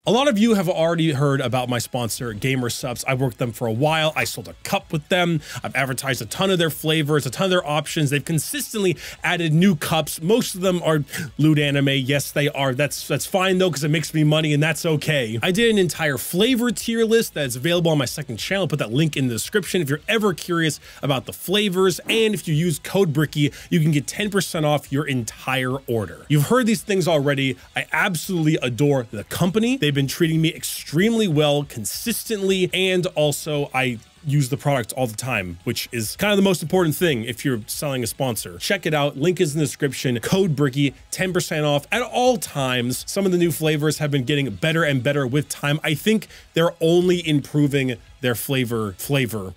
A lot of you have already heard about my sponsor, GamerSupps. I've worked with them for a while. I sold a cup with them. I've advertised a ton of their flavors, a ton of their options. They've consistently added new cups. Most of them are lewd anime. Yes, they are. That's fine though, because it makes me money and that's okay. I did an entire flavor tier list that's available on my second channel. Put that link in the description if you're ever curious about the flavors. And if you use code Bricky, you can get 10% off your entire order. You've heard these things already. I absolutely adore the company. They've been treating me extremely well, consistently, and also I use the product all the time, which is kind of the most important thing if you're selling a sponsor. Check it out. Link is in the description. Code Bricky, 10% off at all times. Some of the new flavors have been getting better and better with time. I think they're only improving their flavor.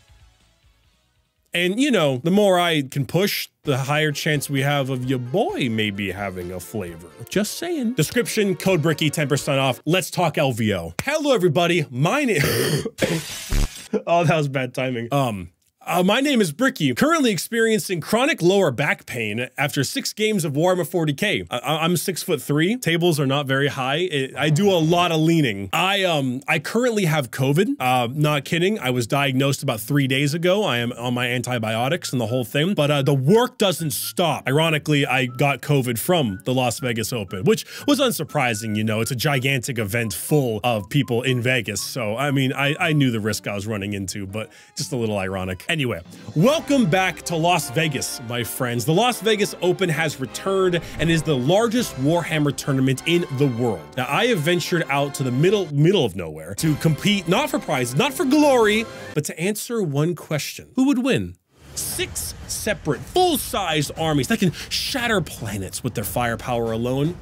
And you know, the more I can push, the higher chance we have of your boy maybe having a flavor. Just saying. Description, code Bricky, 10% off. Let's talk LVO. Hello, everybody. My name... Oh, that was bad timing. My name is Bricky, currently experiencing chronic lower back pain after 6 games of Warhammer 40k. I'm 6'3". Tables are not very high. I do a lot of leaning. I currently have COVID. Not kidding. I was diagnosed about 3 days ago. I am on my antibiotics and the whole thing, but the work doesn't stop. Ironically, I got COVID from the Las Vegas Open, which was unsurprising. You know, it's a gigantic event full of people in Vegas. So, I mean, I knew the risk I was running into, but just a little ironic. Anyway, welcome back to Las Vegas, my friends. The Las Vegas Open has returned and is the largest Warhammer tournament in the world. Now, I have ventured out to the middle of nowhere to compete, not for prizes, not for glory, but to answer one question. Who would win? 6 separate, full-sized armies that can shatter planets with their firepower alone?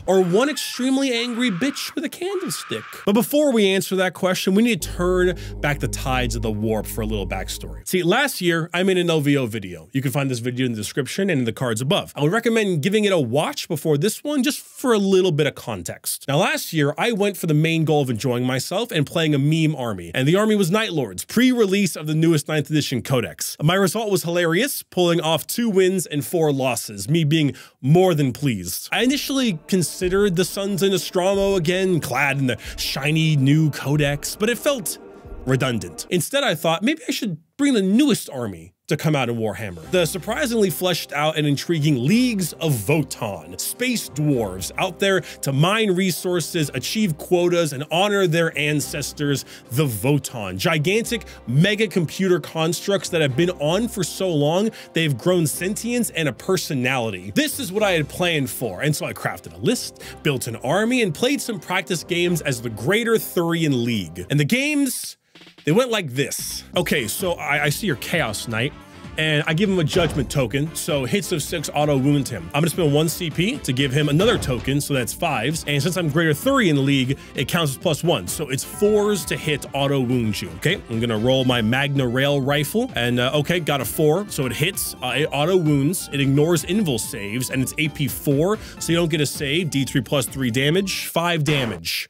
Or one extremely angry bitch with a candlestick? But before we answer that question, we need to turn back the tides of the warp for a little backstory. See, last year, I made an LVO video. You can find this video in the description and in the cards above. I would recommend giving it a watch before this one, just for a little bit of context. Now, last year, I went for the main goal of enjoying myself and playing a meme army. And the army was Night Lords, pre-release of the newest 9th edition codex. My result was hilarious, pulling off 2 wins and 4 losses, me being more than pleased. I initially considered the Sons in Nostromo again, clad in the shiny new codex, but it felt redundant. Instead, I thought maybe I should bring the newest army to come out in Warhammer. The surprisingly fleshed out and intriguing Leagues of Votann, space dwarves out there to mine resources, achieve quotas, and honor their ancestors, the Votann. Gigantic mega computer constructs that have been on for so long, they've grown sentience and a personality. This is what I had planned for, and so I crafted a list, built an army, and played some practice games as the Greater Thurian League. And the games, they went like this. Okay, so I see your Chaos Knight, and I give him a judgment token, so hits of 6 auto wound him. I'm gonna spend 1 CP to give him another token, so that's 5s. And since I'm Greater Thurian League, it counts as +1, so it's 4s to hit auto wound you. Okay, I'm gonna roll my Magna Rail rifle, and okay, got a 4, so it hits, it auto wounds, it ignores invul saves, and it's AP 4, so you don't get a save. D3 plus 3 damage, 5 damage.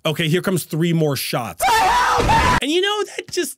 Okay, here comes 3 more shots. And you know,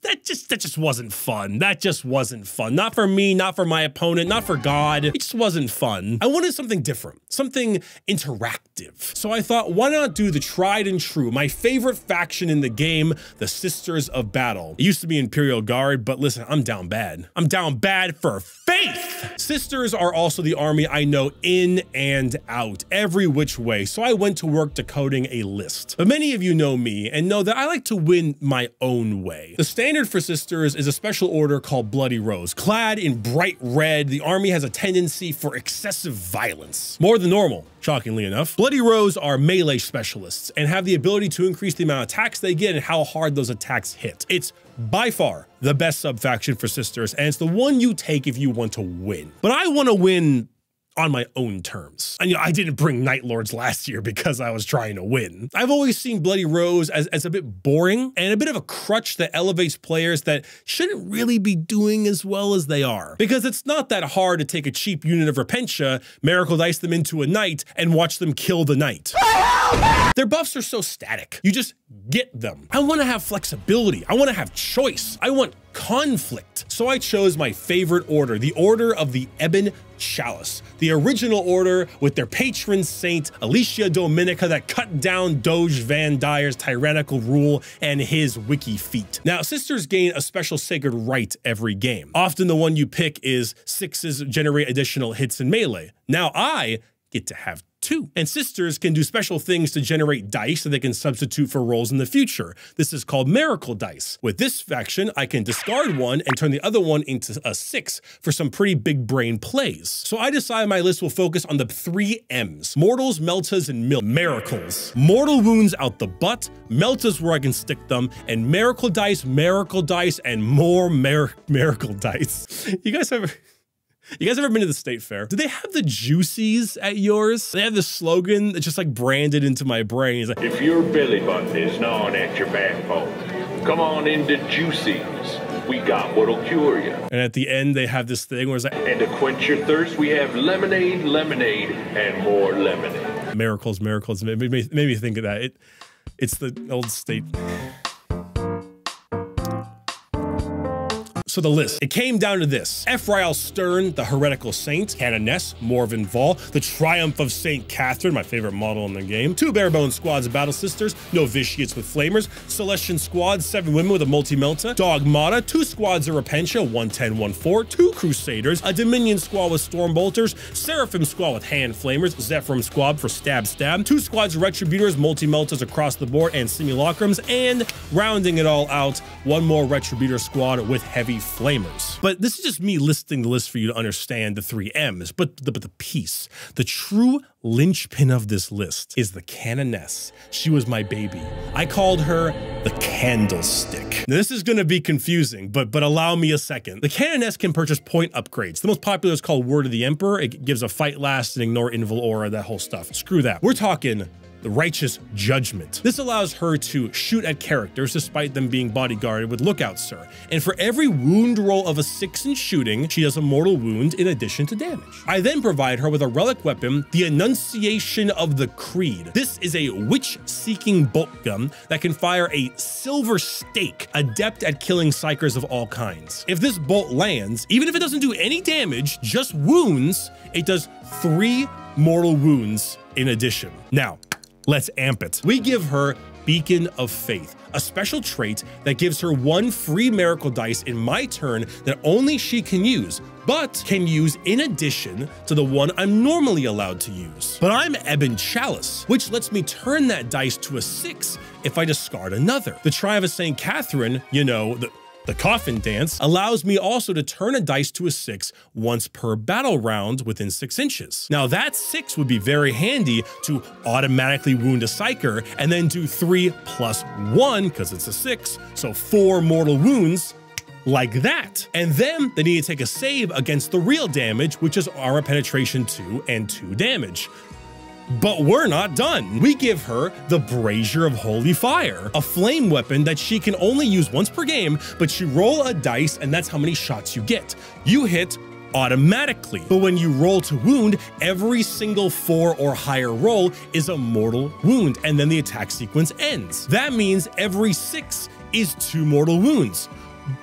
that just wasn't fun. That just wasn't fun. Not for me, not for my opponent, not for God. It just wasn't fun. I wanted something different, something interactive. So I thought, why not do the tried and true, my favorite faction in the game, the Sisters of Battle. It used to be Imperial Guard, but listen, I'm down bad. I'm down bad for faith. Sisters are also the army I know in and out, every which way. So I went to work decoding a list. But many of you know me and know that I like to win my own way. The standard for Sisters is a special order called Bloody Rose. Clad in bright red, the army has a tendency for excessive violence. More than normal, shockingly enough. Bloody Rose are melee specialists and have the ability to increase the amount of attacks they get and how hard those attacks hit. It's by far the best sub-faction for Sisters, and it's the one you take if you want to win. But I want to win on my own terms. And you know, I didn't bring Night Lords last year because I was trying to win. I've always seen Bloody Rose as a bit boring and a bit of a crutch that elevates players that shouldn't really be doing as well as they are. Because it's not that hard to take a cheap unit of Repentia, Miracle Dice them into a knight, and watch them kill the knight. Their buffs are so static. You just get them. I want to have flexibility. I want to have choice. I want conflict. So I chose my favorite order, the Order of the Ebon Chalice, the original order with their patron saint, Alicia Dominica, that cut down Doge Van Dyer's tyrannical rule and his wiki feat. Now, sisters gain a special sacred right every game. Often the one you pick is 6s generate additional hits in melee. Now I get to have 2. And sisters can do special things to generate dice that they can substitute for rolls in the future. This is called miracle dice. With this faction, I can discard one and turn the other one into a 6 for some pretty big brain plays. So I decided my list will focus on the 3 M's: mortals, meltas, and miracles. Mortal wounds out the butt, meltas where I can stick them, and miracle dice, and more miracle dice. You guys ever been to the state fair? Do they have the juicies at yours? They have the slogan that's just like branded into my brain. It's like, if your belly button is gnawing at your backbone, come on into Juicies. We got what'll cure you. And at the end, they have this thing where it's like, and to quench your thirst, we have lemonade, and more lemonade. Miracles. It made me think of that. It's the old state. So the list, it came down to this: Ephrael Stern, the heretical saint; Canoness, Morven Vol; the Triumph of St. Catherine, my favorite model in the game; 2 barebone squads of battle sisters, novitiates with flamers; Celestian squad, 7 women with a multi-melta; Dogmata, 2 squads of Repentia, 110, 1-4; 2 crusaders; a Dominion squad with storm bolters; Seraphim squad with hand flamers; Zephyrim squad for stab; 2 squads of retributors, multi-meltas across the board, and simulacrums; and rounding it all out, 1 more retributor squad with heavy flamers. But this is just me listing the list for you to understand the 3 M's, but the piece, the true linchpin of this list is the Canoness. She was my baby. I called her the Candlestick. Now, this is gonna be confusing, but allow me a second. The Canoness can purchase point upgrades. The most popular is called Word of the Emperor. It gives a fight last and ignore invul aura, that whole stuff. Screw that. We're talking the Righteous Judgment. This allows her to shoot at characters despite them being bodyguarded with Lookout Sir. And for every wound roll of a 6 in shooting, she does a mortal wound in addition to damage. I then provide her with a relic weapon, the Annunciation of the Creed. This is a witch-seeking bolt gun that can fire a silver stake, adept at killing psychers of all kinds. If this bolt lands, even if it doesn't do any damage, just wounds, it does 3 mortal wounds in addition. Now, let's amp it. We give her Beacon of Faith, a special trait that gives her 1 free miracle dice in my turn that only she can use, but can use in addition to the one I'm normally allowed to use. But I'm Ebon Chalice, which lets me turn that dice to a 6 if I discard another. The Triumph of St. Catherine, you know, the coffin dance, allows me also to turn a dice to a 6 once per battle round within 6 inches. Now that 6 would be very handy to automatically wound a psyker and then do 3 + 1, because it's a 6, so 4 mortal wounds like that. And then they need to take a save against the real damage, which is armor penetration 2 and 2 damage. But we're not done. We give her the Brazier of Holy Fire, a flame weapon that she can only use once per game, but you roll a dice and that's how many shots you get. You hit automatically, but when you roll to wound, every single 4 or higher roll is a mortal wound, and then the attack sequence ends. That means every 6 is 2 mortal wounds.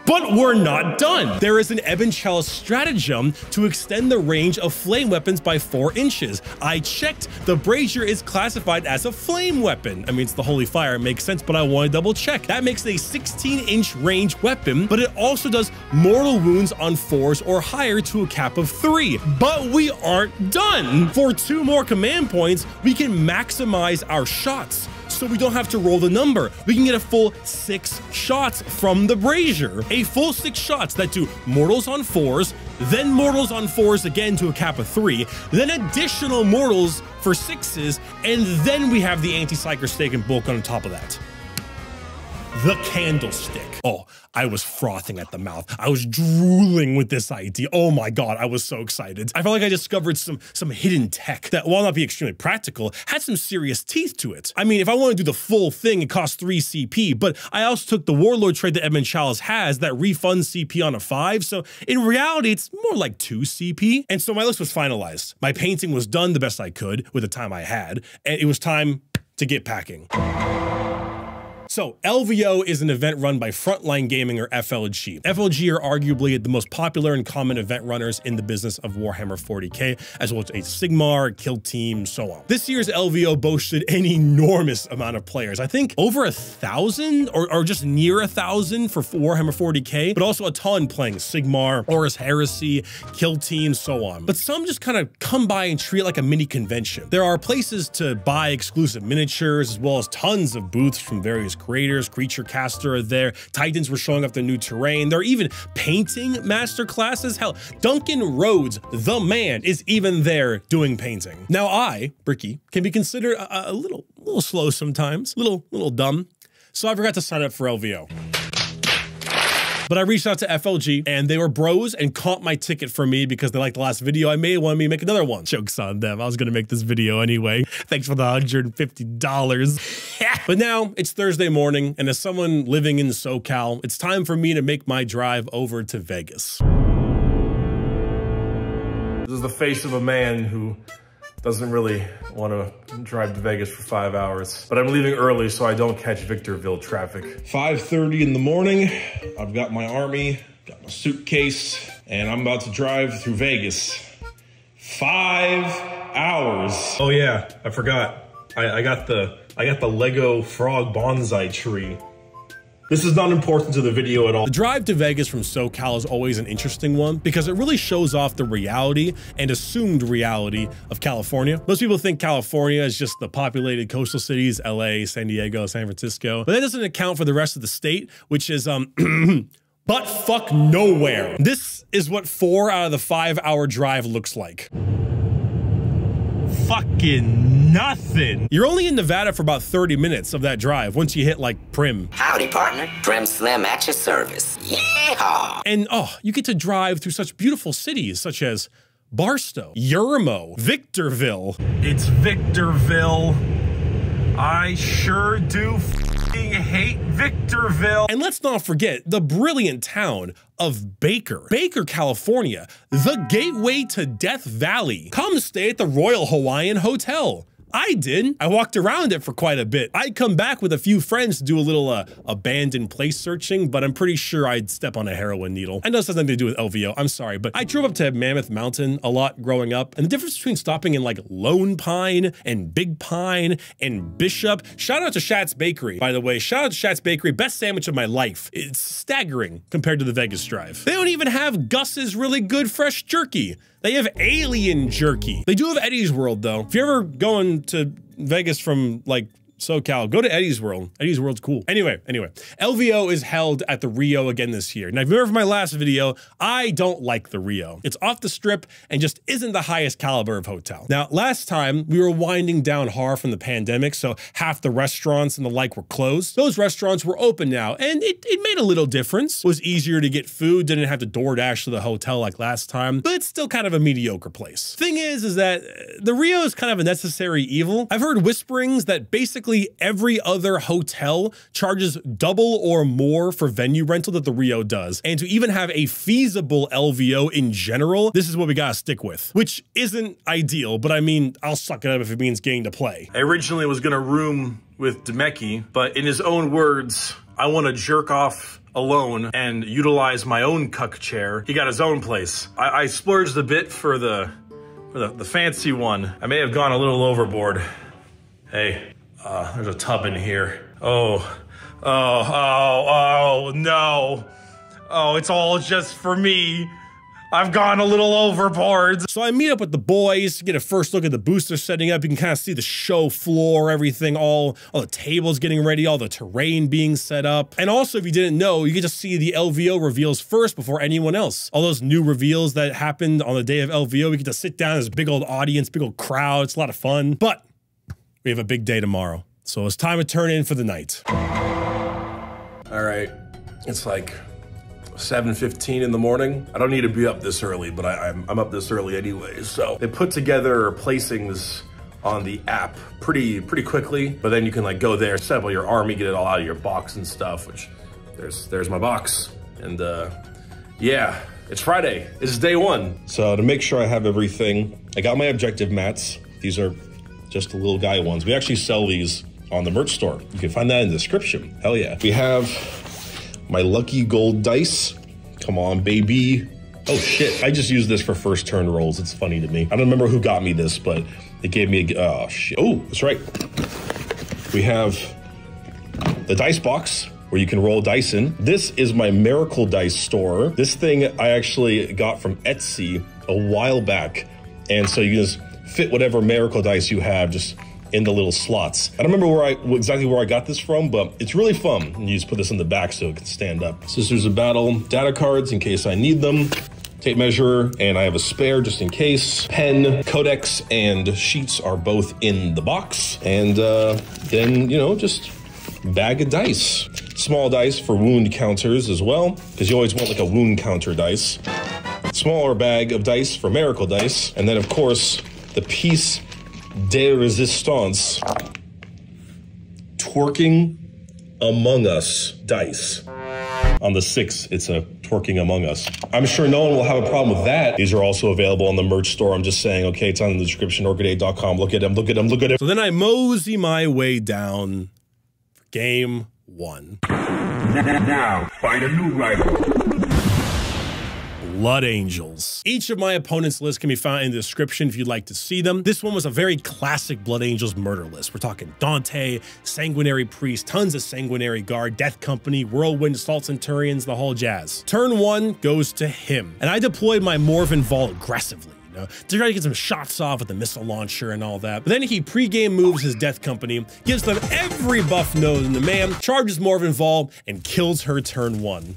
But we're not done. There is an Ebon Chalice stratagem to extend the range of flame weapons by 4 inches. I checked, the Brazier is classified as a flame weapon. I mean, it's the Holy Fire, it makes sense, but I want to double check. That makes it a 16-inch range weapon, but it also does mortal wounds on 4s or higher to a cap of 3. But we aren't done. For 2 more command points, we can maximize our shots, so we don't have to roll the number. We can get a full 6 shots from the Brazier. A full 6 shots that do mortals on 4s, then mortals on 4s again to a cap of 3, then additional mortals for 6s, and then we have the anti-psyker stake and bulk on top of that. The Candlestick. Oh, I was frothing at the mouth. I was drooling with this idea. Oh my God, I was so excited. I felt like I discovered some hidden tech that, while not be extremely practical, had some serious teeth to it. I mean, if I want to do the full thing, it costs 3 CP, but I also took the Warlord trait that Ebon Chalice has that refunds CP on a 5, so in reality, it's more like 2 CP. And so my list was finalized. My painting was done the best I could with the time I had, and it was time to get packing. So LVO is an event run by Frontline Gaming, or FLG. FLG are arguably the most popular and common event runners in the business of Warhammer 40k, as well as a Sigmar, Kill Team, so on. This year's LVO boasted an enormous amount of players. I think over 1,000 or just near 1,000 for Warhammer 40k, but also a ton playing Sigmar, Horus Heresy, Kill Team, so on. But some just kind of come by and treat it like a mini convention. There are places to buy exclusive miniatures, as well as tons of booths from various creators. Creature Caster are there. Titans were showing off their new terrain. There are even painting master classes. Hell, Duncan Rhodes, the man, is even there doing painting. Now I, Bricky, can be considered a little slow sometimes, little dumb. So I forgot to sign up for LVO. But I reached out to FLG and they were bros and caught my ticket for me because they liked the last video I made, wanted me to make another one. Joke's on them. I was gonna make this video anyway. Thanks for the $150. But now it's Thursday morning, and as someone living in SoCal, it's time for me to make my drive over to Vegas. This is the face of a man who doesn't really want to drive to Vegas for 5 hours. But I'm leaving early so I don't catch Victorville traffic. 5:30 in the morning, I've got my army, got my suitcase, and I'm about to drive through Vegas. 5 hours. Oh yeah, I forgot. I got the Lego frog bonsai tree. This is not important to the video at all. The drive to Vegas from SoCal is always an interesting one because it really shows off the reality and assumed reality of California. Most people think California is just the populated coastal cities, LA, San Diego, San Francisco, but that doesn't account for the rest of the state, which is, butt fuck nowhere. This is what 4 out of the 5 hour drive looks like. Fucking nothing. You're only in Nevada for about 30 minutes of that drive once you hit like Prim. Howdy, partner. Prim Slim at your service. Yeehaw! And oh, you get to drive through such beautiful cities such as Barstow, Yermo, Victorville. It's Victorville. I sure do f***ing hate Victorville. And let's not forget the brilliant town of Baker, California, the gateway to Death Valley. Come stay at the Royal Hawaiian Hotel. I did. I walked around it for quite a bit. I'd come back with a few friends to do a little abandoned place searching, but I'm pretty sure I'd step on a heroin needle. I know this has nothing to do with LVO, I'm sorry, but I drove up to Mammoth Mountain a lot growing up, and the difference between stopping in like Lone Pine and Big Pine and Bishop. Shout out to Shat's Bakery, by the way. Shout out to Shat's Bakery, best sandwich of my life. It's staggering compared to the Vegas drive. They don't even have Gus's really good fresh jerky. They have alien jerky. They do have Eddie's World though. If you're ever going to Vegas from like SoCal, go to Eddie's World. Eddie's World's cool. Anyway, LVO is held at the Rio again this year. Now, if you remember from my last video, I don't like the Rio. It's off the strip and just isn't the highest caliber of hotel. Now, last time we were winding down hard from the pandemic, so half the restaurants and the like were closed. Those restaurants were open now, and it made a little difference. It was easier to get food, didn't have to DoorDash to the hotel like last time, but it's still kind of a mediocre place. Thing is that the Rio is kind of a necessary evil. I've heard whisperings that basically every other hotel charges double or more for venue rental that the Rio does. And to even have a feasible LVO in general, this is what we gotta stick with, which isn't ideal, but I mean, I'll suck it up if it means getting to play. I originally was gonna room with Demeki, but in his own words, I wanna jerk off alone and utilize my own cuck chair. He got his own place. I splurged a bit for the fancy one. I may have gone a little overboard. Hey. There's a tub in here. Oh, no. Oh, it's all just for me. I've gone a little overboard. So I meet up with the boys, get a first look at the booster setting up. You can kind of see the show floor, everything, all the tables getting ready, all the terrain being set up. And also, if you didn't know, you get to see the LVO reveals first before anyone else. All those new reveals that happened on the day of LVO, we get to sit down, there's a big old audience, big old crowd. It's a lot of fun. But we have a big day tomorrow, so it's time to turn in for the night. All right, it's like 7:15 in the morning. I don't need to be up this early, but I'm up this early anyway. So they put together placings on the app pretty quickly, but then you can like go there, set up your army, get it all out of your box and stuff, which there's my box. And yeah, it's Friday, it's day one. So to make sure I have everything, I got my objective mats. These are just the little guy ones. We actually sell these on the merch store. You can find that in the description. Hell yeah. We have my lucky gold dice. Come on, baby. Oh shit, I just used this for first turn rolls. It's funny to me. I don't remember who got me this, but it gave me a, oh shit. Oh, that's right. We have the dice box where you can roll dice in. This is my Miracle Dice store. This thing I actually got from Etsy a while back. And so you can just fit whatever Miracle Dice you have just in the little slots. I don't remember exactly where I got this from, but it's really fun. And you just put this in the back so it can stand up. Sisters of Battle data cards in case I need them. Tape measure, and I have a spare just in case. Pen, codex, and sheets are both in the box. And then, you know, just bag of dice. Small dice for wound counters as well, because you always want like a wound counter dice. Smaller bag of dice for Miracle Dice. And then, of course, the piece de resistance, Twerking Among Us dice. On the 6, it's a Twerking Among Us. I'm sure no one will have a problem with that. These are also available on the merch store. I'm just saying, okay, it's on the description, orchid8.com. Look at them, look at them, look at them. So then I mosey my way down for game 1. Now, find a new rival. Blood Angels. Each of my opponents' lists can be found in the description if you'd like to see them. This one was a very classic Blood Angels murder list. We're talking Dante, Sanguinary Priest, tons of Sanguinary Guard, Death Company, Whirlwind, Assault Centurions, the whole jazz. Turn 1 goes to him, and I deployed my Morven Vault aggressively, you know, to try to get some shots off with the missile launcher and all that. But then he pre-game moves his Death Company, gives them every buff known to man, charges Morven Vault, and kills her turn 1.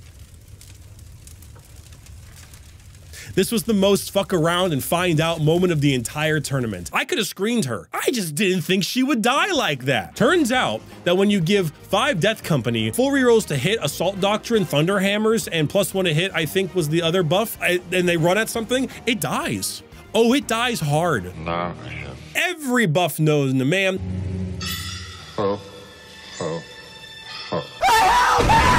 This was the most fuck around and find out moment of the entire tournament. I could have screened her. I just didn't think she would die like that. Turns out that when you give 5 Death Company full rerolls to hit, Assault Doctrine, Thunder Hammers, and +1 to hit, I think was the other buff, and they run at something, it dies. Oh, it dies hard. Nah. Every buff knows the man.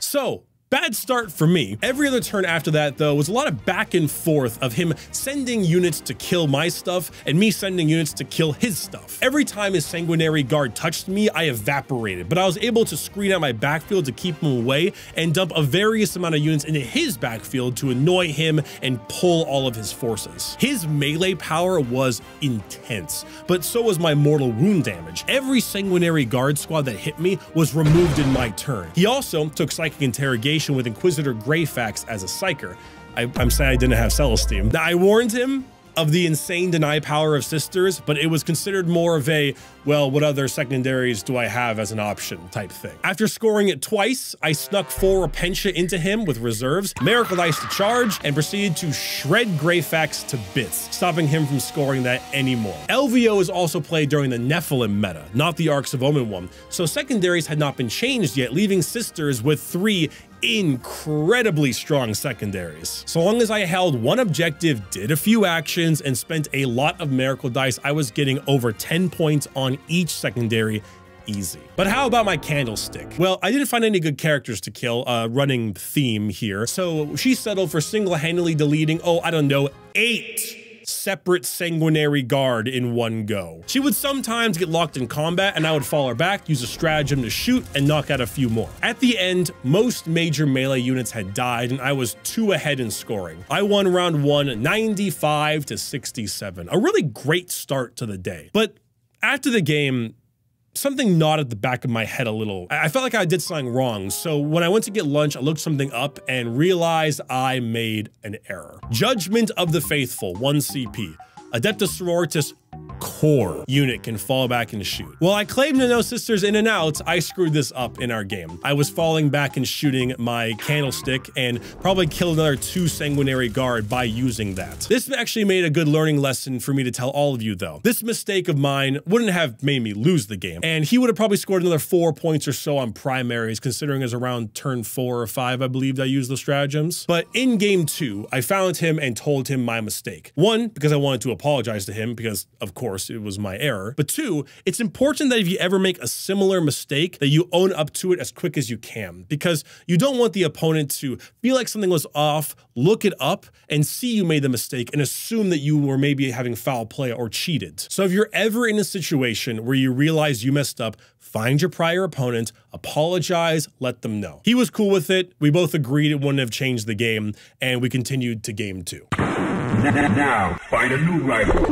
So, bad start for me. Every other turn after that, though, was a lot of back and forth of him sending units to kill my stuff and me sending units to kill his stuff. Every time his Sanguinary Guard touched me, I evaporated, but I was able to screen out my backfield to keep him away and dump a various amount of units into his backfield to annoy him and pull all of his forces. His melee power was intense, but so was my mortal wound damage. Every Sanguinary Guard squad that hit me was removed in my turn. He also took Psychic Interrogation with Inquisitor Greyfax as a psyker. I'm sad I didn't have Celestine. Now, I warned him of the insane deny power of Sisters, but it was considered more of a, well, what other secondaries do I have as an option type thing. After scoring it twice, I snuck 4 Repentia into him with reserves, Miracle Dice to charge, and proceeded to shred Greyfax to bits, stopping him from scoring that anymore. LVO is also played during the Nephilim meta, not the Arcs of Omen one, so secondaries had not been changed yet, leaving Sisters with 3 incredibly strong secondaries. So long as I held one objective, did a few actions, and spent a lot of Miracle Dice, I was getting over 10 points on each secondary easy. But how about my Candlestick? Well, I didn't find any good characters to kill, running theme here, so she settled for single-handedly deleting, oh, I don't know, 8 separate Sanguinary Guard in one go. She would sometimes get locked in combat and I would fall her back, use a stratagem to shoot and knock out a few more. At the end, most major melee units had died and I was 2 ahead in scoring. I won round 1, 95 to 67. A really great start to the day. But after the game, something gnawed at the back of my head a little. I felt like I did something wrong, so when I went to get lunch, I looked something up and realized I made an error. Judgment of the Faithful, 1 CP. Adeptus Sororitas core unit can fall back and shoot. Well, I claimed to know Sisters in and out, I screwed this up in our game. I was falling back and shooting my Candlestick and probably killed another 2 Sanguinary Guard by using that. This actually made a good learning lesson for me to tell all of you though. This mistake of mine wouldn't have made me lose the game, and he would have probably scored another 4 points or so on primaries, considering it was around turn 4 or 5, I believed I used the stratagems. But in game 2, I found him and told him my mistake. 1, because I wanted to apologize to him because, of course, it was my error. But 2, it's important that if you ever make a similar mistake, that you own up to it as quick as you can, because you don't want the opponent to feel like something was off, look it up, and see you made the mistake and assume that you were maybe having foul play or cheated. So if you're ever in a situation where you realize you messed up, find your prior opponent, apologize, let them know. He was cool with it. We both agreed it wouldn't have changed the game, and we continued to game 2. Now, find a new rival.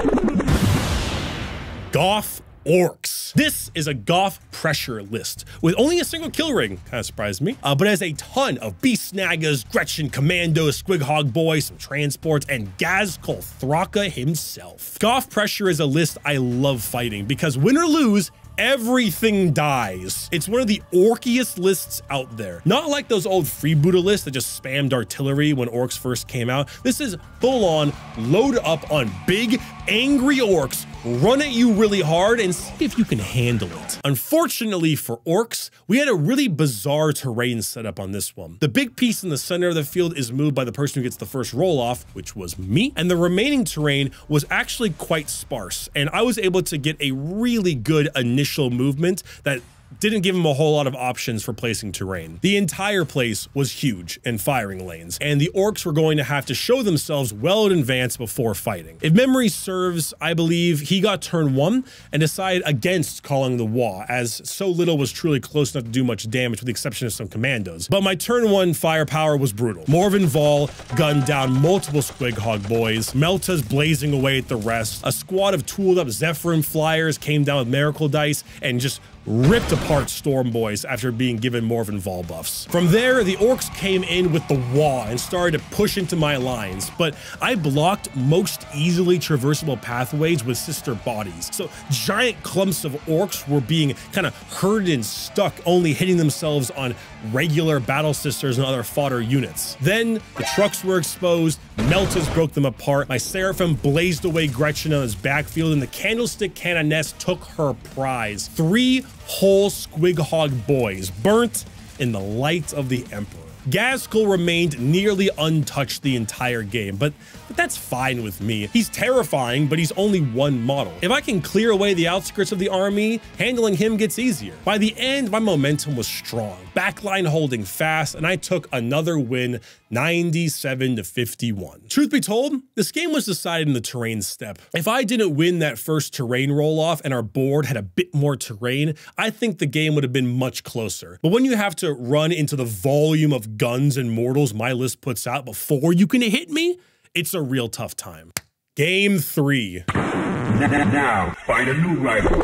Goth Orcs. This is a Goth pressure list with only a single kill ring, kind of surprised me, but has a ton of Beast Snaggers, Gretchen Commandos, Squighog Boys, some transports, and Gazkul Thraka himself. Goth pressure is a list I love fighting because win or lose, everything dies. It's one of the orkiest lists out there. Not like those old freebooter lists that just spammed artillery when orcs first came out. This is full on, load up on big, angry orcs, run at you really hard, and see if you can handle it. Unfortunately for orcs, we had a really bizarre terrain setup on this one. The big piece in the center of the field is moved by the person who gets the first roll off, which was me, and the remaining terrain was actually quite sparse, and I was able to get a really good initial movement that didn't give him a whole lot of options for placing terrain. The entire place was huge and firing lanes, and the orcs were going to have to show themselves well in advance before fighting. If memory serves, I believe he got turn 1 and decided against calling the Wa, as so little was truly close enough to do much damage with the exception of some commandos. But my turn 1 firepower was brutal. Morven Vol gunned down multiple Squighog Boys, Meltas blazing away at the rest, a squad of tooled up Zephyrin flyers came down with Miracle Dice and just ripped apart Storm Boys after being given Morven Vol buffs. From there, the orcs came in with the Wa and started to push into my lines, but I blocked most easily traversable pathways with sister bodies. So giant clumps of orcs were being kind of herded and stuck, only hitting themselves on regular battle sisters and other fodder units. Then the trucks were exposed, Meltas broke them apart, my Seraphim blazed away Gretchen on his backfield, and the Candlestick Canoness took her prize. 3 whole Squighog Boys burnt in the light of the Emperor. Gazkul remained nearly untouched the entire game, but that's fine with me. He's terrifying, but he's only one model. If I can clear away the outskirts of the army, handling him gets easier. By the end, my momentum was strong. Backline holding fast, and I took another win, 97-51. Truth be told, this game was decided in the terrain step. If I didn't win that first terrain roll-off and our board had a bit more terrain, I think the game would have been much closer. But when you have to run into the volume of guns and mortals my list puts out before you can hit me, it's a real tough time. Game 3. Now, find a new rival.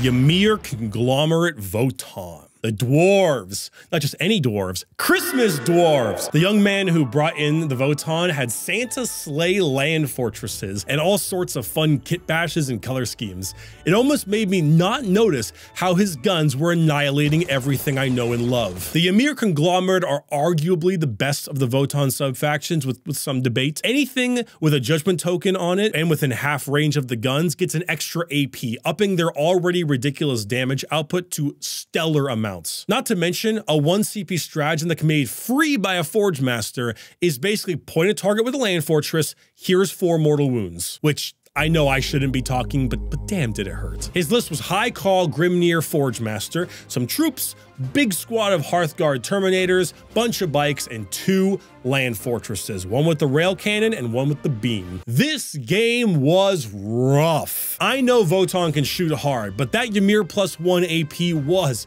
Ymir Conglomerate Votan. The dwarves, not just any dwarves, Christmas dwarves. The young man who brought in the Votan had Santa sleigh land fortresses and all sorts of fun kit bashes and color schemes. It almost made me not notice how his guns were annihilating everything I know and love. The Ymir Conglomerate are arguably the best of the Votan sub-factions with some debate. Anything with a judgment token on it and within half range of the guns gets an extra AP, upping their already ridiculous damage output to stellar amounts. Not to mention, a 1 CP stratagem that can be made free by a Forge Master is basically point a target with a land fortress, here's 4 mortal wounds, which I know I shouldn't be talking, but damn did it hurt. His list was High Call, Grimnir, Forge Master, some troops, big squad of Hearthguard Terminators, bunch of bikes, and 2 land fortresses, one with the rail cannon and one with the beam. This game was rough. I know Votan can shoot hard, but that Ymir +1 AP was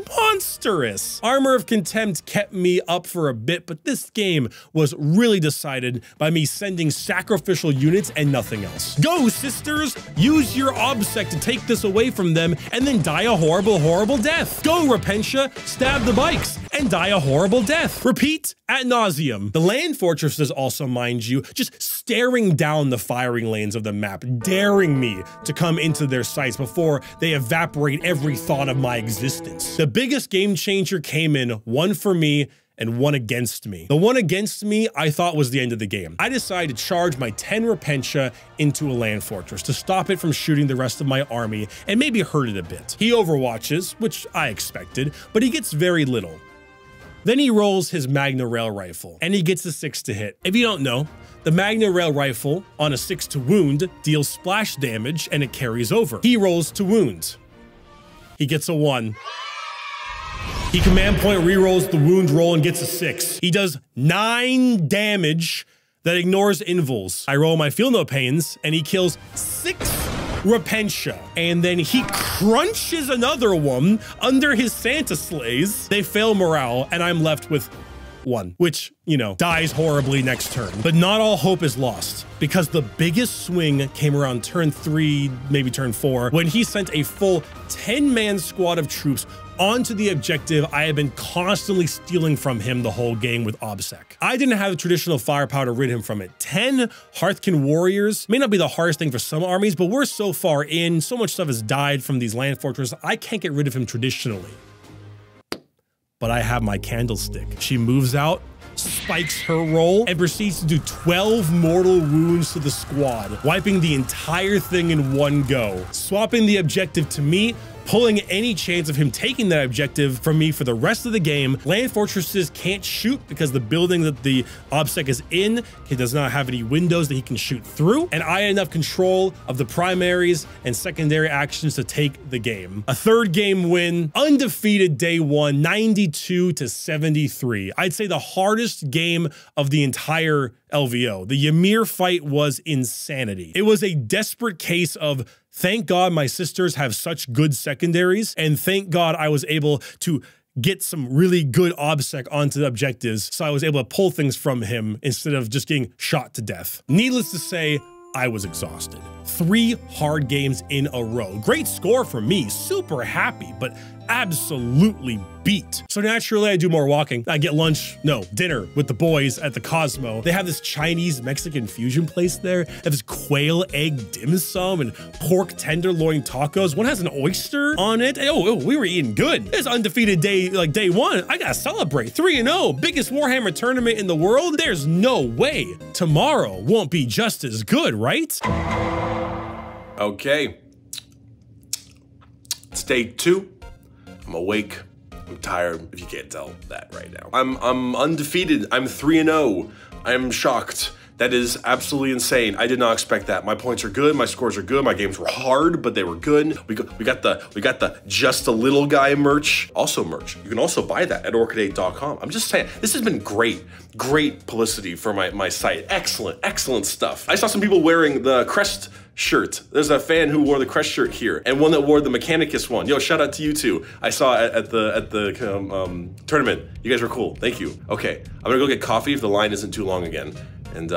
monstrous. Armor of Contempt kept me up for a bit, but this game was really decided by me sending sacrificial units and nothing else. Go, sisters! Use your obsec to take this away from them and then die a horrible, horrible death. Go, Repentia! Stab the bikes and die a horrible death. Repeat ad nauseum. The land fortresses also, mind you, just staring down the firing lanes of the map, daring me to come into their sights before they evaporate every thought of my existence. The biggest game changer came in, one for me and one against me. The one against me I thought was the end of the game. I decided to charge my 10 Repentia into a land fortress to stop it from shooting the rest of my army and maybe hurt it a bit. He overwatches, which I expected, but he gets very little. Then he rolls his Magna Rail Rifle, and he gets a 6 to hit. If you don't know, the Magna Rail Rifle on a 6 to wound deals splash damage and it carries over. He rolls to wound. He gets a 1. He command point rerolls the wound roll and gets a 6. He does 9 damage that ignores invuls. I roll my Feel No Pains and he kills 6 Repentia. And then he crunches another one under his Santa sleighs. They fail morale, and I'm left with 1, which, you know, dies horribly next turn. But not all hope is lost, because the biggest swing came around turn 3, maybe turn 4, when he sent a full 10-man squad of troops onto the objective I had been constantly stealing from him the whole game with OBSEC. I didn't have the traditional firepower to rid him from it. 10 Hearthkin warriors may not be the hardest thing for some armies, but we're so far in, so much stuff has died from these land fortresses, I can't get rid of him traditionally. But I have my Candlestick. She moves out, spikes her roll, and proceeds to do 12 mortal wounds to the squad, wiping the entire thing in one go, swapping the objective to me, pulling any chance of him taking that objective from me for the rest of the game. Land fortresses can't shoot because the building that the OBSEC is in, he does not have any windows that he can shoot through, and I had enough control of the primaries and secondary actions to take the game. A 3rd game win, undefeated day 1, 92-73. I'd say the hardest game of the entire LVO. The Ymir fight was insanity. It was a desperate case of thank God my sisters have such good secondaries, and thank God I was able to get some really good OBSEC onto the objectives, so I was able to pull things from him instead of just getting shot to death. Needless to say, I was exhausted. 3 hard games in a row. Great score for me, super happy, but absolutely beat. So naturally I do more walking. I get dinner with the boys at the Cosmo. They have this Chinese Mexican fusion place there. They have this quail egg dim sum and pork tenderloin tacos. One has an oyster on it. Oh, we were eating good. It's undefeated day, like day 1. I gotta celebrate. 3-0, biggest Warhammer tournament in the world. There's no way tomorrow won't be just as good, right? Okay. It's day 2. I'm awake. I'm tired, if you can't tell that right now. I'm undefeated. I'm 3-0. I'm shocked. That is absolutely insane. I did not expect that. My points are good, my scores are good, my games were hard, but they were good. We got the Just a Little Guy merch. Also merch. You can also buy that at orchid8.com. I'm just saying, this has been great publicity for my site. Excellent stuff. I saw some people wearing the crest shirt. There's a fan who wore the crest shirt here, and one that wore the Mechanicus one. Yo, shout out to you two. I saw at the tournament. You guys were cool. Thank you. Okay, I'm gonna go get coffee if the line isn't too long again, and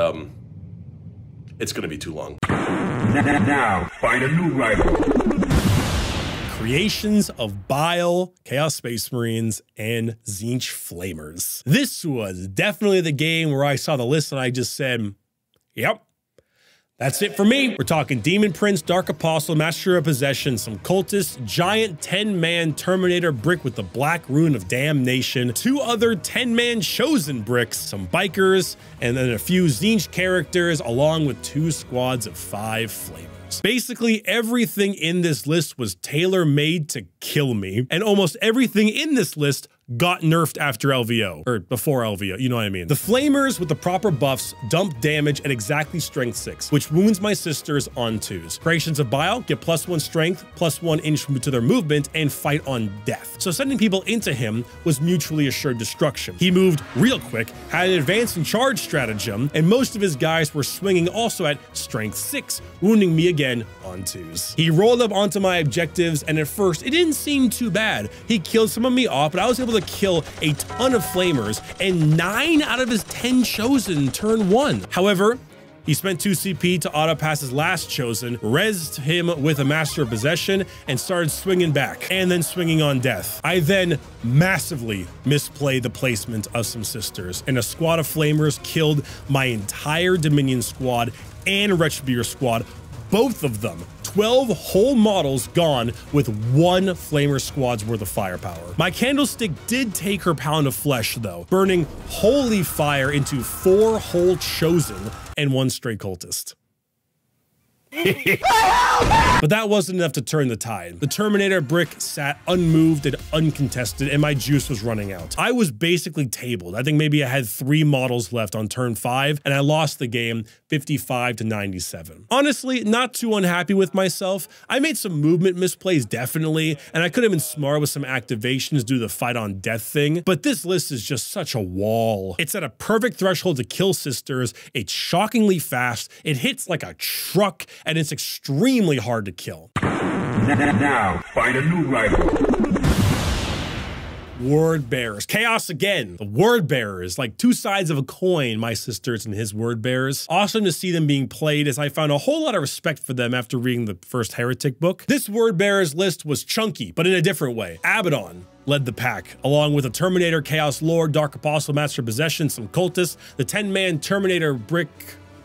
it's gonna be too long. Now, find a new rival. Creations of Bile, Chaos Space Marines, and Tzeentch Flamers. This was definitely the game where I saw the list and I just said, yep. That's it for me. We're talking Demon Prince, Dark Apostle, Master of Possession, some cultists, giant 10-man Terminator brick with the Black Rune of Damnation, 2 other 10-man Chosen bricks, some bikers, and then a few Tzeentch characters, along with 2 squads of 5 flamers. Basically, everything in this list was tailor-made to kill me, and almost everything in this list got nerfed after LVO, or before LVO, you know what I mean. The Flamers with the proper buffs dump damage at exactly strength 6, which wounds my sisters on 2s. Creations of Bile get +1 strength, +1 inch to their movement, and fight on death. So sending people into him was mutually assured destruction. He moved real quick, had an advance and charge stratagem, and most of his guys were swinging also at strength 6, wounding me again on 2s. He rolled up onto my objectives, and at first it didn't seem too bad. He killed some of me off, but I was able to kill a ton of flamers and 9 out of his 10 chosen turn 1. However, he spent 2 CP to auto pass his last chosen, rezzed him with a Master of Possession, and started swinging back, and then swinging on death. I then massively misplayed the placement of some sisters, and a squad of flamers killed my entire Dominion squad and Retributor squad, both of them. 12 whole models gone with 1 Flamer squad's worth of firepower. My Candlestick did take her pound of flesh though, burning holy fire into 4 whole chosen and 1 stray cultist. But that wasn't enough to turn the tide. The Terminator brick sat unmoved and uncontested, and my juice was running out. I was basically tabled. I think maybe I had 3 models left on turn 5, and I lost the game 55-97. Honestly, not too unhappy with myself. I made some movement misplays, definitely, and I could have been smart with some activations due to the fight on death thing, but this list is just such a wall. It's at a perfect threshold to kill sisters. It's shockingly fast. It hits like a truck, and it's extremely hard to kill. Now, find a new rival. Word bearers. Chaos again. The word bearers, like two sides of a coin, my sisters and his word bearers. Awesome to see them being played, as I found a whole lot of respect for them after reading the first Heretic book. This word bearers list was chunky, but in a different way. Abaddon led the pack, along with a Terminator, Chaos Lord, Dark Apostle, Master of Possession, some cultists, the 10-man Terminator, Brick,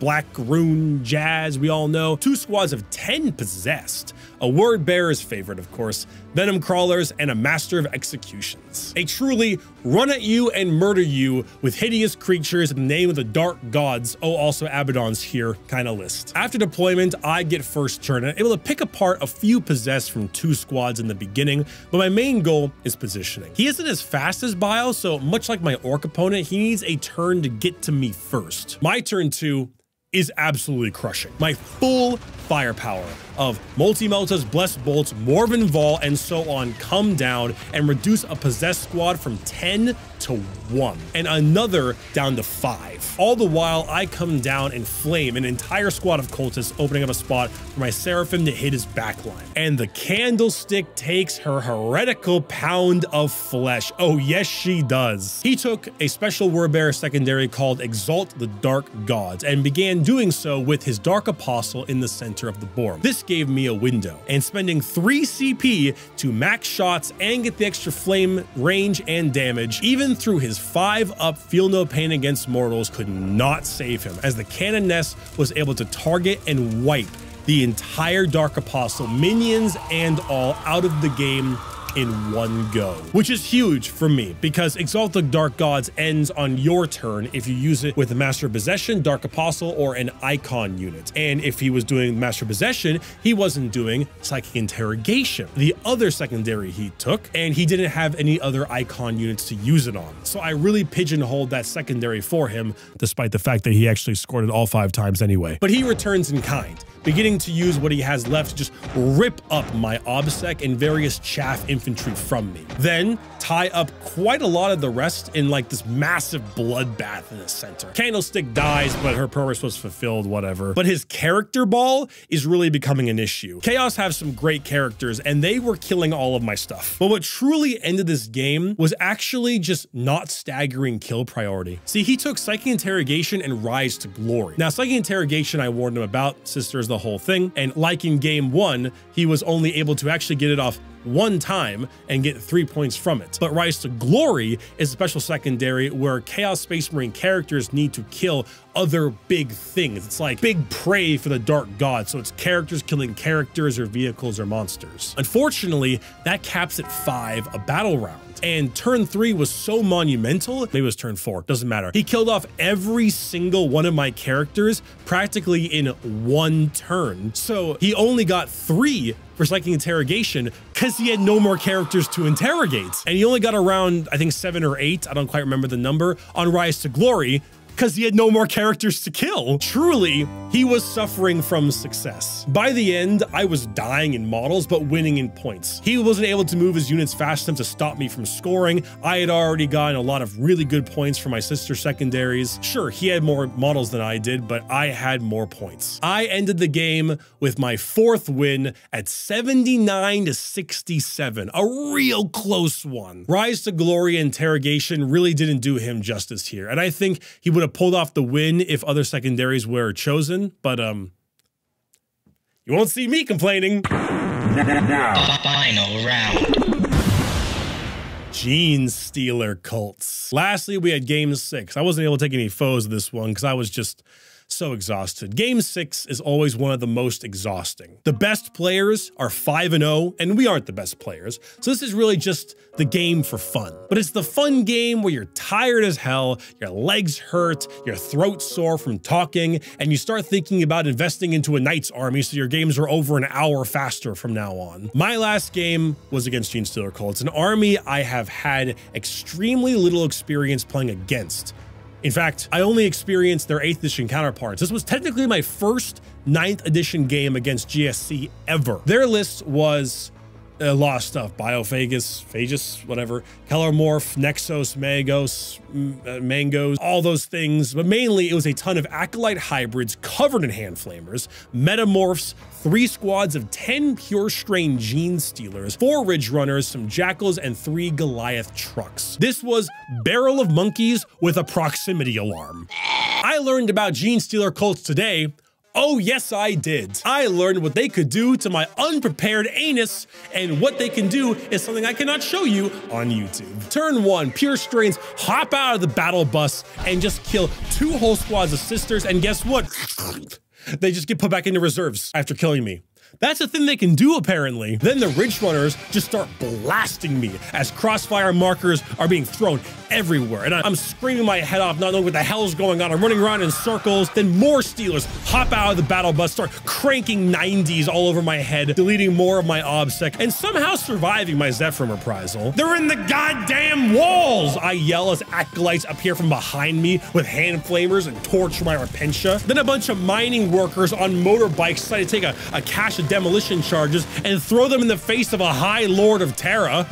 Black Rune, Jazz, we all know. 2 squads of 10 possessed. A word bearer's favorite, of course, Venom Crawlers, and a Master of Executions. A truly run at you and murder you with hideous creatures in the name of the dark gods, oh also Abaddon's here kind of list. After deployment, I get first turn and able to pick apart a few possessed from 2 squads in the beginning, but my main goal is positioning. He isn't as fast as Bile, so much like my orc opponent, he needs a turn to get to me first. My turn 2 is absolutely crushing. My full firepower of Multi-Meltas, Blessed Bolts, Morven Vol, and so on come down and reduce a possessed squad from 10 to 1, and another down to 5. All the while, I come down and flame an entire squad of cultists, opening up a spot for my Seraphim to hit his backline. And the Candlestick takes her heretical pound of flesh. Oh yes, she does. He took a special wordbearer secondary called Exalt the Dark Gods and began doing so with his Dark Apostle in the center of the board. This gave me a window, and spending 3 CP to max shots and get the extra flame range and damage, even through his 5-up Feel No Pain Against Mortals, could not save him, as the Canoness was able to target and wipe the entire Dark Apostle, minions and all, out of the game in one go, which is huge for me because Exalt the Dark Gods ends on your turn if you use it with a Master of Possession, Dark Apostle, or an Icon unit. And if he was doing Master of Possession, he wasn't doing Psychic Interrogation, the other secondary he took, and he didn't have any other Icon units to use it on. So I really pigeonholed that secondary for him, despite the fact that he actually scored it all 5 times anyway. But he returns in kind, beginning to use what he has left to just rip up my Obsec and various chaff infantry from me. Then tie up quite a lot of the rest in like this massive bloodbath in the center. Candlestick dies, but her purpose was fulfilled, whatever. But his character ball is really becoming an issue. Chaos have some great characters and they were killing all of my stuff. But what truly ended this game was actually just not staggering kill priority. See, he took Psychic Interrogation and Rise to Glory. Now, Psychic Interrogation, I warned him about, Sisters, the whole thing, and like in game 1, he was only able to actually get it off 1 time and get 3 points from it. But Rise to Glory is a special secondary where Chaos Space Marine characters need to kill other big things. It's like big prey for the Dark God, so it's characters killing characters or vehicles or monsters. Unfortunately, that caps at 5 a battle round. And turn 3 was so monumental, maybe it was turn 4, doesn't matter. He killed off every single one of my characters practically in 1 turn. So he only got 3 for Psychic Interrogation because he had no more characters to interrogate. And he only got around, I think 7 or 8, I don't quite remember the number, on Rise to Glory, because he had no more characters to kill. Truly, he was suffering from success. By the end, I was dying in models, but winning in points. He wasn't able to move his units fast enough to stop me from scoring. I had already gotten a lot of really good points for my sister secondaries. Sure, he had more models than I did, but I had more points. I ended the game with my 4th win at 79 to 67, a real close one. Rise to Glory Interrogation really didn't do him justice here, and I think he would have pulled off the win if other secondaries were chosen, but you won't see me complaining. Now, final round. Gene Stealer cults. Lastly, we had game 6. I wasn't able to take any foes this one because I was just so exhausted. Game 6 is always one of the most exhausting. The best players are 5-0, and we aren't the best players. So this is really just the game for fun. But it's the fun game where you're tired as hell, your legs hurt, your throat sore from talking, and you start thinking about investing into a knight's army so your games are over an hour faster from now on. My last game was against Gene Stealer cults, an army I have had extremely little experience playing against. In fact, I only experienced their 8th edition counterparts. This was technically my first 9th edition game against GSC ever. Their list was A lot of stuff. Phagus, whatever. Kellermorph, Nexos, Mangos, all those things. But mainly it was a ton of Acolyte hybrids covered in hand flamers, Metamorphs, 3 squads of 10 pure strain Gene Stealers, 4 Ridge Runners, some Jackals, and 3 Goliath trucks. This was Barrel of Monkeys with a proximity alarm. I learned about Gene Stealer cults today. Oh yes, I did. I learned what they could do to my unprepared anus, and what they can do is something I cannot show you on YouTube. Turn 1, pure strains hop out of the battle bus and just kill 2 whole squads of sisters, and guess what? They just get put back into reserves after killing me. That's a thing they can do, apparently. Then the Ridge Runners just start blasting me as crossfire markers are being thrown everywhere. And I'm screaming my head off, not knowing what the hell's going on. I'm running around in circles. Then more Steelers hop out of the battle bus, start cranking 90s all over my head, deleting more of my OBSEC, and somehow surviving my Zephyr reprisal. They're in the goddamn walls! I yell as Acolytes appear from behind me with hand flamers and torch my Repentia. Then a bunch of mining workers on motorbikes decide to take a cache of demolition charges and throw them in the face of a High Lord of Terra.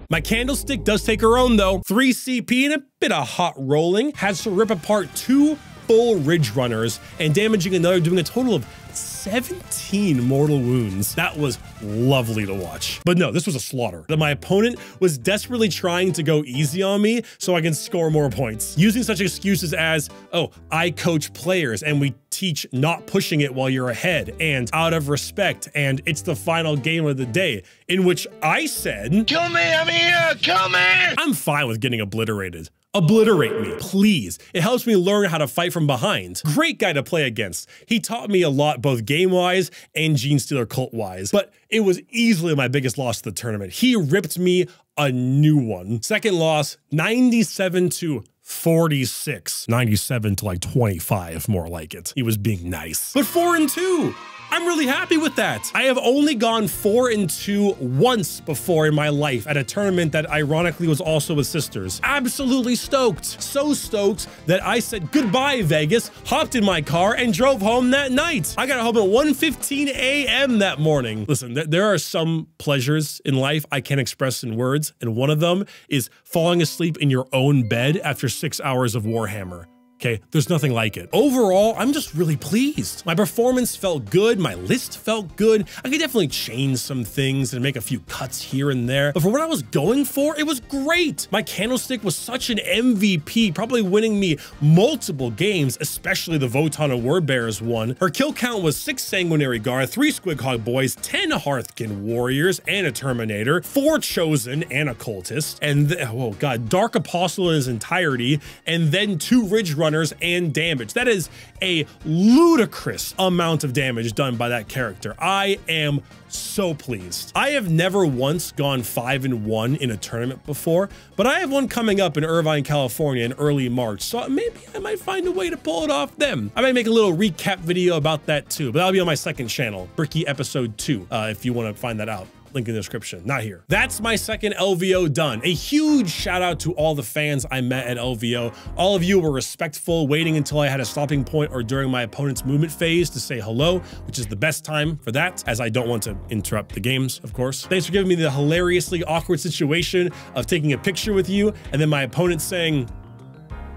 My Candlestick does take her own though. 3 CP and a bit of hot rolling. Has to rip apart 2 full Ridge Runners and damaging another, doing a total of 17 mortal wounds. That was lovely to watch. But no, this was a slaughter. That my opponent was desperately trying to go easy on me so I can score more points. Using such excuses as, oh, I coach players and we teach not pushing it while you're ahead, and out of respect, and it's the final game of the day, in which I said, Kill me, I'm here, kill me! I'm fine with getting obliterated. Obliterate me, please. It helps me learn how to fight from behind. Great guy to play against. He taught me a lot, both game-wise and Gene Stealer cult-wise, but it was easily my biggest loss of the tournament. He ripped me a new one. Second loss, 97 to 46. 97 to like 25, more like it. He was being nice. But 4-2. I'm really happy with that. I have only gone 4-2 once before in my life at a tournament that ironically was also with sisters. Absolutely stoked. So stoked that I said goodbye Vegas, hopped in my car and drove home that night. I got home at 1:15 a.m. that morning. Listen, there are some pleasures in life I can't express in words, and one of them is falling asleep in your own bed after 6 hours of Warhammer. Okay, there's nothing like it. Overall, I'm just really pleased. My performance felt good, my list felt good. I could definitely change some things and make a few cuts here and there, but for what I was going for, it was great. My Candlestick was such an MVP, probably winning me multiple games, especially the Votan of Wordbearers one. Her kill count was 6 Sanguinary Guard, 3 Squighog Boys, 10 Hearthkin Warriors and a Terminator, 4 Chosen and a Cultist, and oh god, Dark Apostle in his entirety, and then 2 Ridge Runners and damage. That is a ludicrous amount of damage done by that character. I am so pleased. I have never once gone 5-1 in a tournament before, but I have one coming up in Irvine, California in early March, so maybe I might find a way to pull it off then. I might make a little recap video about that too, but that'll be on my second channel, Bricky episode 2, if you want to find that out. Link in the description, not here. That's my second LVO done. A huge shout out to all the fans I met at LVO. All of you were respectful, waiting until I had a stopping point or during my opponent's movement phase to say hello, which is the best time for that, as I don't want to interrupt the games, of course. Thanks for giving me the hilariously awkward situation of taking a picture with you and then my opponent saying,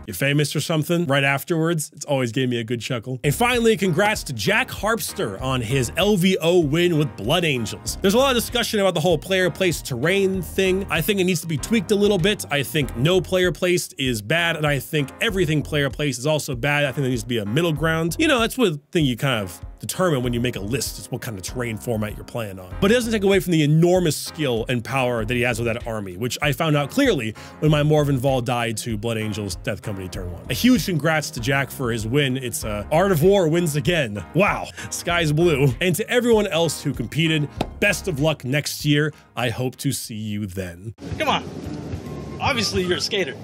"You famous or something?" right afterwards. It's always gave me a good chuckle. And finally, congrats to Jack Harpster on his LVO win with Blood Angels. There's a lot of discussion about the whole player placed terrain thing. I think it needs to be tweaked a little bit. I think no player placed is bad, and I think everything player placed is also bad. I think there needs to be a middle ground. You know, that's one thing you kind of determine when you make a list. It's what kind of terrain format you're playing on. But it doesn't take away from the enormous skill and power that he has with that army, which I found out clearly when my Morven Vol died to Blood Angels Death Company turn 1. A huge congrats to Jack for his win. It's Art of War wins again. Wow, sky's blue. And to everyone else who competed, best of luck next year. I hope to see you then. Come on. Obviously, you're a skater.